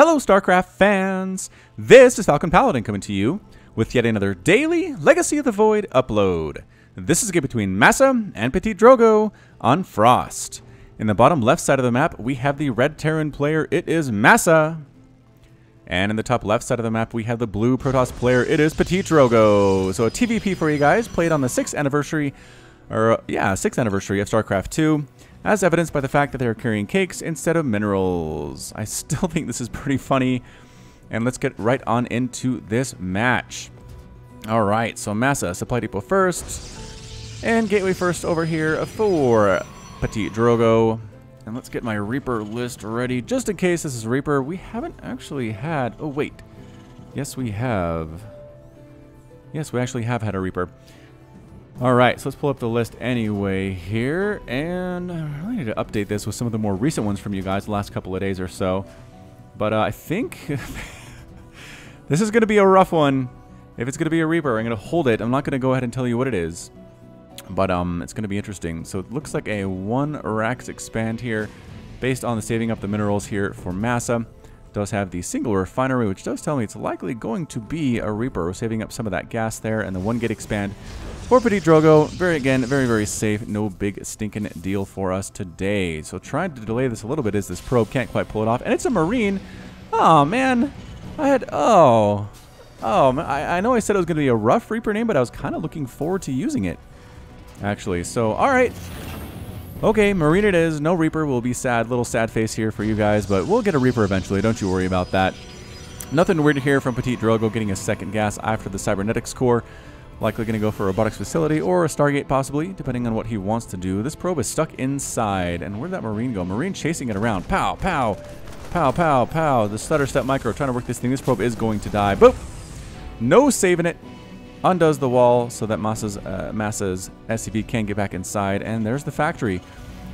Hello StarCraft fans! This is Falcon Paladin coming to you with yet another daily Legacy of the Void upload. This is a game between MaSa and Ptitdrogo on Frost. In the bottom left side of the map, we have the red Terran player, it is MaSa. And in the top left side of the map, we have the blue Protoss player, it is Ptitdrogo. So a TVP for you guys, played on the 6th anniversary, 6th anniversary of StarCraft 2. As evidenced by the fact that they are carrying cakes instead of minerals. I still think this is pretty funny. And let's get right on into this match. Alright, so MaSa, Supply Depot first. And Gateway first over here for Ptitdrogo. And let's get my Reaper list ready. Just in case this is Reaper, we haven't actually had... Oh, wait. Yes, we have. Yes, we actually have had a Reaper. Alright, so let's pull up the list anyway here, and I really need to update this with some of the more recent ones from you guys the last couple of days or so. But I think this is going to be a rough one. If it's going to be a Reaper, I'm going to hold it. I'm not going to go ahead and tell you what it is. But it's going to be interesting. So it looks like a 1 Rax expand here, based on the saving up the minerals here for MaSa. Does have the single refinery, which does tell me it's likely going to be a Reaper. We're saving up some of that gas there, and the 1 gate expand for Ptitdrogo. Very safe. No big stinking deal for us today. So trying to delay this a little bit as this probe can't quite pull it off, and it's a Marine. Oh man, I know I said it was going to be a rough Reaper name, but I was kind of looking forward to using it, actually. So all right. Okay, Marine it is. No Reaper. Will be sad. Little sad face here for you guys, but we'll get a Reaper eventually. Don't you worry about that. Nothing weird here from Ptitdrogo getting a second gas after the cybernetics core. Likely going to go for a robotics facility or a Stargate possibly, depending on what he wants to do. This probe is stuck inside. And where'd that Marine go? Marine chasing it around. Pow, pow, pow, pow, pow. The stutter step micro trying to work this thing. This probe is going to die. Boop! No saving it. Undoes the wall so that MaSa's SCV can get back inside, and there's the factory.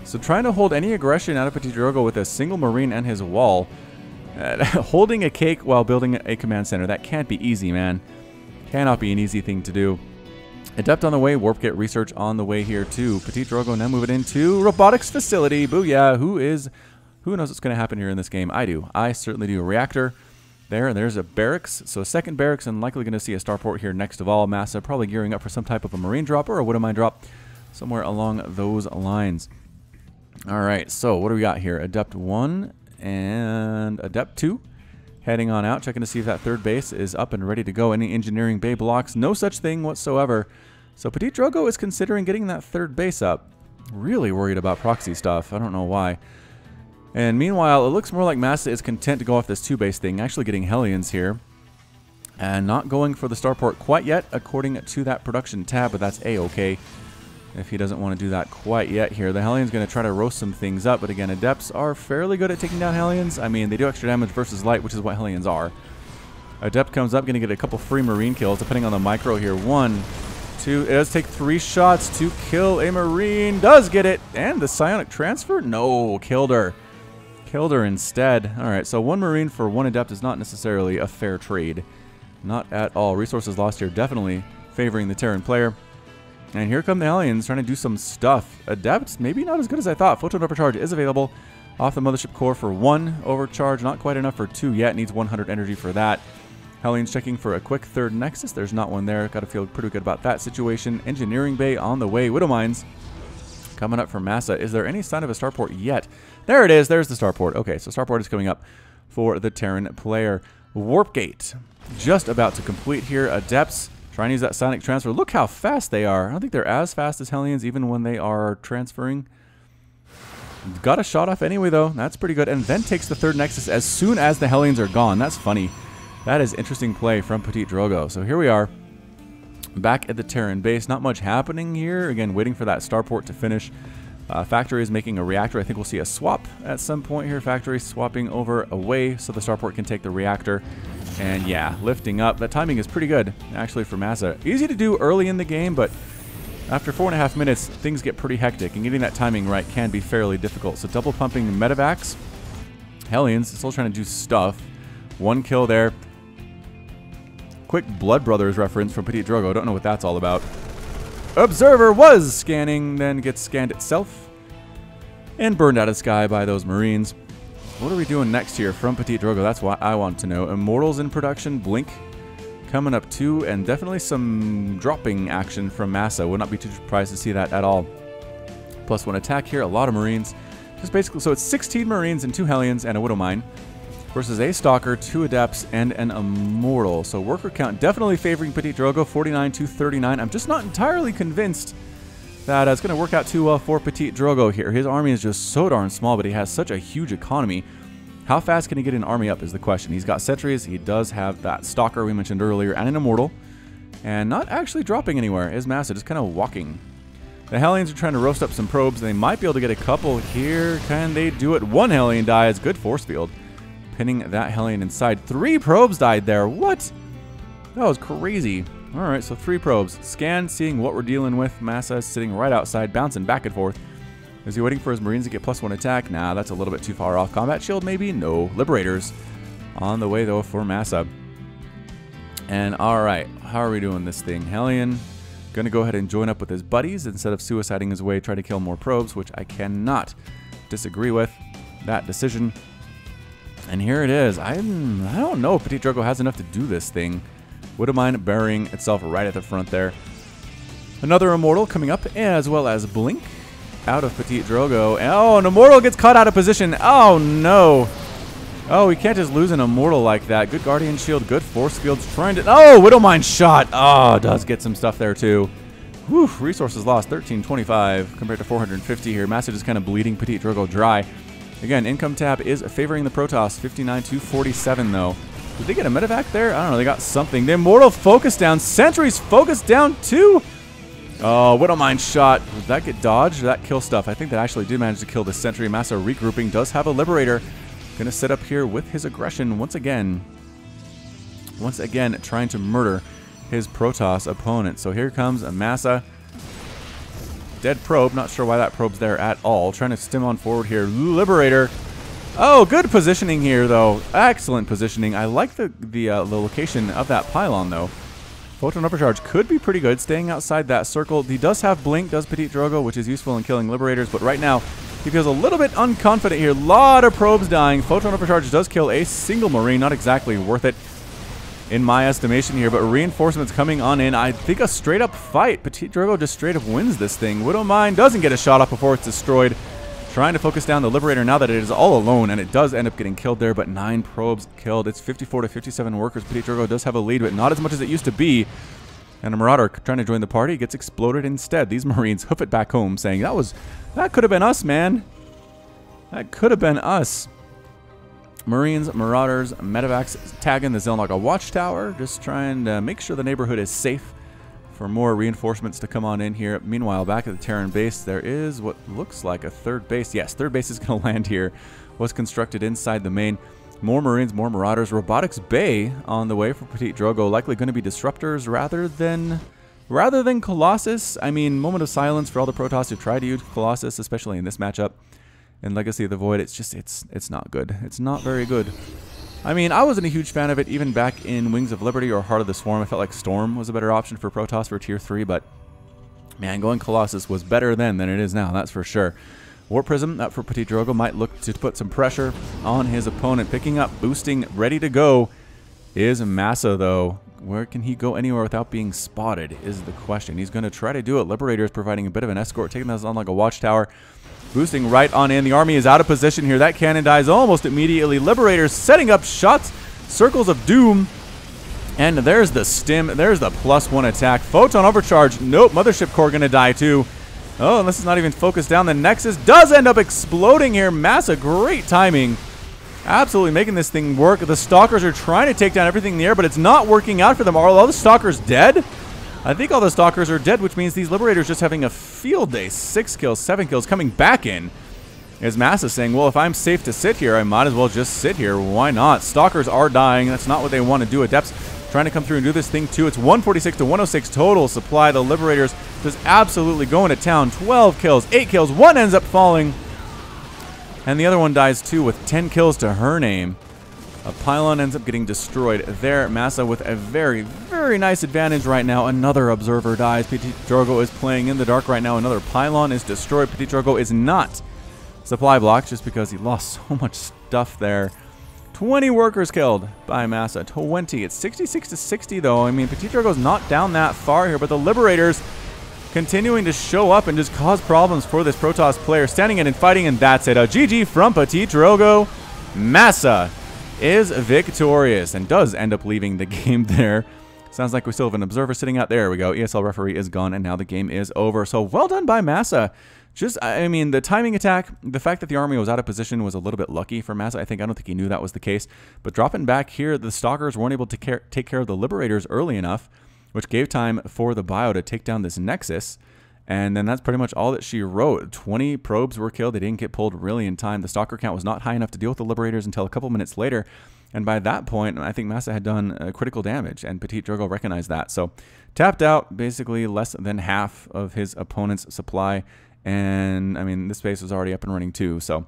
So trying to hold any aggression out of Ptitdrogo with a single Marine and his wall. Holding a cake while building a command center. That can't be easy, man. Cannot be an easy thing to do. Adept on the way, Warp Kit research on the way here too. Ptitdrogo now moving into robotics facility. Booyah! Who knows what's going to happen here in this game? I do. I certainly do. A reactor. There, and there's a barracks, so a second barracks, and likely going to see a starport here next of all. MaSa probably gearing up for some type of a Marine drop or a Widowmine drop, somewhere along those lines. Alright, so what do we got here? Adept 1 and Adept 2. Heading on out, checking to see if that third base is up and ready to go. Any engineering bay blocks? No such thing whatsoever. So Ptitdrogo is considering getting that third base up. Really worried about proxy stuff. I don't know why. And meanwhile, it looks more like MaSa is content to go off this 2-base thing, actually getting Hellions here. And not going for the starport quite yet, according to that production tab, but that's A-okay if he doesn't want to do that quite yet here. The Hellion's going to try to roast some things up, but again, Adepts are fairly good at taking down Hellions. I mean, they do extra damage versus light, which is what Hellions are. Adept comes up, going to get a couple free Marine kills, depending on the micro here. 1, 2, it does take 3 shots to kill a Marine. Does get it. And the psionic transfer? No, killed her. Killed her instead. Alright, so 1 Marine for 1 Adept is not necessarily a fair trade. Not at all. Resources lost here definitely favoring the Terran player. And here come the Hellions trying to do some stuff. Adept, maybe not as good as I thought. Photon overcharge is available off the mothership core for 1 overcharge. Not quite enough for 2 yet. Needs 100 energy for that. Hellions checking for a quick third Nexus. There's not one there. Got to feel pretty good about that situation. Engineering bay on the way. Widowmines coming up for MaSa. Is there any sign of a starport yet? There it is. There's the starport. Okay, so starport is coming up for the Terran player. Warp gate just about to complete here. Adepts trying to use that sonic transfer. Look how fast they are. I don't think they're as fast as Hellions even when they are transferring. Got a shot off anyway though. That's pretty good. And then takes the third Nexus as soon as the Hellions are gone. That's funny. That is interesting play from Ptitdrogo. So here we are. Back at the Terran base. Not much happening here. Again, waiting for that starport to finish. Factory is making a reactor. I think we'll see a swap at some point here. Factory swapping over away so the starport can take the reactor. And yeah, lifting up. That timing is pretty good, actually, for MaSa. Easy to do early in the game, but after 4.5 minutes, things get pretty hectic. And getting that timing right can be fairly difficult. So double pumping medevacs. Hellions still trying to do stuff. 1 kill there. Quick Blood Brothers reference from Ptitdrogo. Don't know what that's all about. Observer was scanning, then gets scanned itself and burned out of the sky by those Marines. What are we doing next here from Ptitdrogo? That's what I want to know. Immortals in production. Blink coming up too. And definitely some dropping action from MaSa. Would not be too surprised to see that at all. +1 attack here. A lot of Marines. Just basically, so it's 16 Marines and 2 Hellions and a Widowmine. Versus a Stalker, 2 Adepts, and an Immortal. So worker count definitely favoring Ptitdrogo, 49 to 39. I'm just not entirely convinced that it's going to work out too well for Ptitdrogo here. His army is just so darn small, but he has such a huge economy. How fast can he get an army up is the question. He's got sentries, he does have that Stalker we mentioned earlier, and an Immortal. And not actually dropping anywhere is MaSa, just kind of walking. The Hellions are trying to roast up some probes. They might be able to get a couple here. Can they do it? 1 Hellion dies. Good force field. Pinning that Hellion inside. 3 probes died there. What? That was crazy. Alright, so 3 probes. Scan, seeing what we're dealing with. MaSa is sitting right outside, bouncing back and forth. Is he waiting for his Marines to get +1 attack? Nah, that's a little bit too far off. Combat shield, maybe? No. Liberators on the way, though, for MaSa. And alright, how are we doing this thing? Hellion gonna go ahead and join up with his buddies instead of suiciding his way, try to kill more probes, which I cannot disagree with that decision. And here it is. I don't know if Ptitdrogo has enough to do this thing. Widowmine burying itself right at the front there. Another Immortal coming up, as well as Blink out of Ptitdrogo. Oh, an Immortal gets caught out of position. Oh, no. Oh, we can't just lose an Immortal like that. Good Guardian Shield, good Force Fields. Trying to... Oh, Widowmine shot. Oh, does get some stuff there, too. Whew, resources lost, 1325 compared to 450 here. MaSa just kind of bleeding Ptitdrogo dry. Again, income tab is favoring the Protoss, 59 to 47 though. Did they get a medevac there? I don't know, they got something. The Immortal focus down, Sentries focus down too. Oh, Widowmine shot. Did that get dodged or that kill stuff? I think that actually did manage to kill the Sentry. MaSa regrouping, does have a Liberator. Gonna sit up here with his aggression once again. Once again, trying to murder his Protoss opponent. So here comes a MaSa. Dead probe, not sure why that probe's there at all. Trying to stim on forward here. Liberator. Oh, good positioning here, though. Excellent positioning. I like the location of that pylon, though. Photon Overcharge could be pretty good, staying outside that circle. He does have Blink, does Ptitdrogo, which is useful in killing Liberators, but right now he feels a little bit unconfident here. A lot of probes dying. Photon Overcharge does kill a single Marine, not exactly worth it in my estimation here, but reinforcements coming on in. I think a straight up fight. Ptitdrogo just straight up wins this thing. Widowmine doesn't get a shot off before it's destroyed. Trying to focus down the Liberator now that it is all alone, and it does end up getting killed there, but 9 probes killed. It's 54 to 57 workers. Ptitdrogo does have a lead, but not as much as it used to be. And a Marauder trying to join the party gets exploded instead. These Marines hoof it back home, saying, that could have been us, man. That could have been us. Marines, Marauders, Medevacs tagging the Zelnaga Watchtower, just trying to make sure the neighborhood is safe for more reinforcements to come on in here. Meanwhile, back at the Terran base, there is what looks like a third base. Yes, third base is going to land here. Was constructed inside the main. More Marines, more Marauders. Robotics Bay on the way for Ptitdrogo. Likely going to be Disruptors rather than Colossus. I mean, moment of silence for all the Protoss who try to use Colossus, especially in this matchup. In Legacy of the Void, it's not good. It's not very good. I mean, I wasn't a huge fan of it even back in Wings of Liberty or Heart of the Swarm. I felt like Storm was a better option for Protoss for Tier 3, but man, going Colossus was better then than it is now, that's for sure. Warp Prism up for Ptitdrogo might look to put some pressure on his opponent. Picking up, boosting, ready to go is MaSa, though. Where can he go anywhere without being spotted is the question. He's going to try to do it. Liberator is providing a bit of an escort, taking this on like a watchtower. Boosting right on in. The army is out of position here. That cannon dies almost immediately. Liberators setting up shots. Circles of Doom. And there's the stim. There's the +1 attack. Photon Overcharge. Nope. Mothership Core going to die too. Oh, and this is not even focused down. The Nexus does end up exploding here. MaSa, great timing. Absolutely making this thing work. The Stalkers are trying to take down everything in the air, but it's not working out for them. Are all the Stalkers dead? I think all the Stalkers are dead, which means these Liberators just having a field day. 6 kills, 7 kills coming back in. As MaSa saying, well, if I'm safe to sit here, I might as well just sit here. Why not? Stalkers are dying. That's not what they want to do. Adepts trying to come through and do this thing too. It's 146 to 106 total supply. The Liberators just absolutely going to town. 12 kills, 8 kills. One ends up falling. And the other one dies too with 10 kills to her name. A pylon ends up getting destroyed there. MaSa with a very, very nice advantage right now. Another observer dies. Ptitdrogo is playing in the dark right now. Another pylon is destroyed. Ptitdrogo is not supply blocked just because he lost so much stuff. stuff there. 20 workers killed by MaSa. 20. It's 66 to 60 though. I mean, Ptitdrogo's not down that far here, but the Liberators continuing to show up and just cause problems for this Protoss player. Standing in and fighting, and that's it. A GG from Ptitdrogo. MaSa is victorious and does end up leaving the game there. Sounds like we still have an observer sitting out. There we go. ESL referee is gone, and now the game is over. So well done by MaSa. Just, I mean, the timing attack, the fact that the army was out of position was a little bit lucky for MaSa. I don't think he knew that was the case. But dropping back here, the Stalkers weren't able to take care of the Liberators early enough, which gave time for the Bio to take down this Nexus. And then that's pretty much all that she wrote. 20 probes were killed. They didn't get pulled really in time. The Stalker count was not high enough to deal with the Liberators until a couple minutes later. And by that point, I think MaSa had done critical damage, and Ptitdrogo recognized that. So tapped out basically less than half of his opponent's supply. And, I mean, this base was already up and running too. So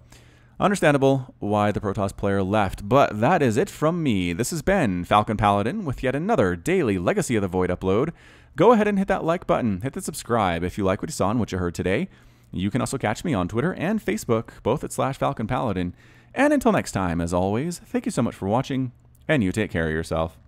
understandable why the Protoss player left. But that is it from me. This has been Falcon Paladin with yet another daily Legacy of the Void upload. Go ahead and hit that like button. Hit the subscribe if you like what you saw and what you heard today. You can also catch me on Twitter and Facebook, both at /Falcon Paladin. And until next time, as always, thank you so much for watching, and you take care of yourself.